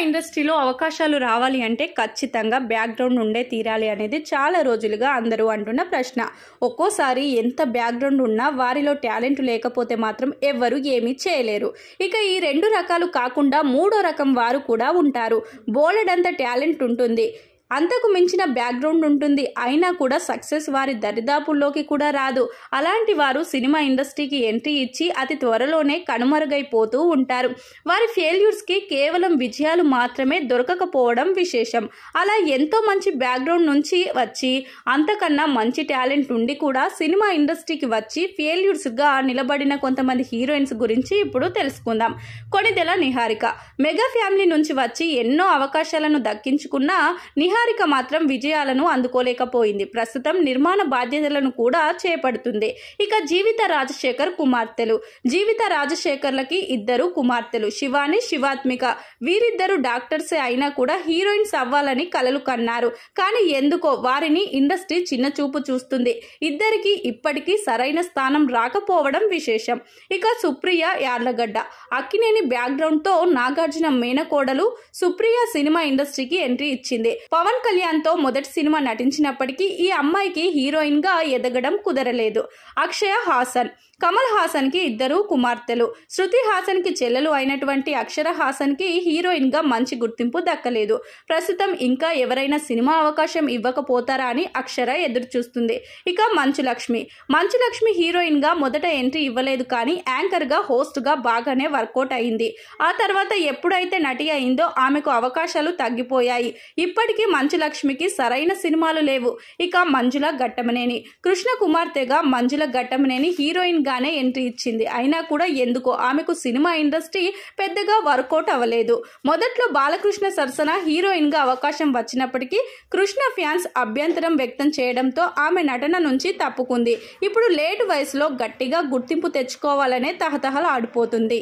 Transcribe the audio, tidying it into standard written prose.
ఇండస్ట్రీలో అవకాశాలు రావాలి అంటే ఖచ్చితంగా బ్యాక్గ్రౌండ్ ఉండే తీరాలి అనేది చాలా రోజులుగా అందరూ అంటున్న ప్రశ్న. ఒక్కోసారి ఎంత బ్యాక్గ్రౌండ్ ఉన్నా వారిలో టాలెంట్ లేకపోతే మాత్రం ఎవ్వరూ ఏమీ చేయలేరు. ఇక ఈ 2 రకాలు కాకుండా 3వ రకం వారు కూడా ఉంటారు. బోలెడంత టాలెంట్ ఉంటుంది, అంతకు మించిన బ్యాక్గ్రౌండ్ ఉంటుంది, అయినా కూడా సక్సెస్ వారి దరిదాపుల్లోకి కూడా రాదు. అలాంటి వారు సినిమా ఇండస్ట్రీకి ఎంట్రీ ఇచ్చి అతి త్వరలోనే కనుమరుగైపోతూ ఉంటారు. వారి ఫెయిల్యూర్స్కి కేవలం విజయాలు మాత్రమే దొరకకపోవడం విశేషం. అలా ఎంతో మంచి బ్యాక్గ్రౌండ్ నుంచి వచ్చి అంతకన్నా మంచి టాలెంట్ ఉండి కూడా సినిమా ఇండస్ట్రీకి వచ్చి ఫెయిల్యూర్స్గా నిలబడిన కొంతమంది హీరోయిన్స్ గురించి ఇప్పుడు తెలుసుకుందాం. కొణిదెల నిహారిక మెగా ఫ్యామిలీ నుంచి వచ్చి ఎన్నో అవకాశాలను దక్కించుకున్న నిహారిక మాత్రం విజయాలను అందుకోలేకపోయింది. ప్రస్తుతం నిర్మాణ బాధ్యతలను కూడా చేపడుతుంది. ఇక జీవిత రాజశేఖర్ కుమార్తెలు. జీవిత రాజశేఖర్లకి 2 కుమార్తెలు, శివాని, శివాత్మిక. వీరిద్దరూ డాక్టర్సే అయినా కూడా హీరోయిన్స్ అవ్వాలని కలలు కన్నారు. కానీ ఎందుకో వారిని ఇండస్ట్రీ చిన్న చూపు చూస్తుంది. ఇద్దరికి ఇప్పటికీ సరైన స్థానం రాకపోవడం విశేషం. ఇక సుప్రియ యార్లగడ్డ. అక్కినేని బ్యాక్గ్రౌండ్ తో నాగార్జున మేనకోడలు సుప్రియ సినిమా ఇండస్ట్రీకి ఎంట్రీ ఇచ్చింది. పవన్ కళ్యాణ్ తో మొదటి సినిమా నటించినప్పటికీ ఈ అమ్మాయికి హీరోయిన్ గా ఎదగడం కుదరలేదు. అక్షయ హాసన్. కమల్ హాసన్ కి 2 కుమార్తెలు. శృతి హాసన్ కి చెల్లెలు అయినటువంటి అక్షర హాసన్ కి హీరోయిన్ గా మంచి గుర్తింపు దక్కలేదు. ప్రస్తుతం ఇంకా ఎవరైనా సినిమా అవకాశం ఇవ్వకపోతారా అని అక్షర ఎదురు చూస్తుంది. ఇక మంచు లక్ష్మి. మంచు లక్ష్మి హీరోయిన్ గా మొదట ఎంట్రీ ఇవ్వలేదు, కానీ యాంకర్ గా హోస్ట్ గా బాగానే వర్కౌట్ అయింది. ఆ తర్వాత ఎప్పుడైతే నటి అయిందో ఆమెకు అవకాశాలు తగ్గిపోయాయి. ఇప్పటికీ మంచు లక్ష్మికి సరైన సినిమాలు లేవు. ఇక మంజుల ఘట్టమనేని. కృష్ణ కుమార్తెగా మంజుల ఘట్టమనేని హీరోయిన్ గానే ఎంట్రీ ఇచ్చింది. అయినా కూడా ఎందుకో ఆమెకు సినిమా ఇండస్ట్రీ పెద్దగా వర్కౌట్ అవ్వలేదు. మొదట్లో బాలకృష్ణ సరసన హీరోయిన్ గా అవకాశం వచ్చినప్పటికీ కృష్ణ ఫ్యాన్స్ అభ్యంతరం వ్యక్తం చేయడంతో ఆమె నటన నుంచి తప్పుకుంది. ఇప్పుడు లేటు వయసులో గట్టిగా గుర్తింపు తెచ్చుకోవాలనే తహతహలాడిపోతుంది.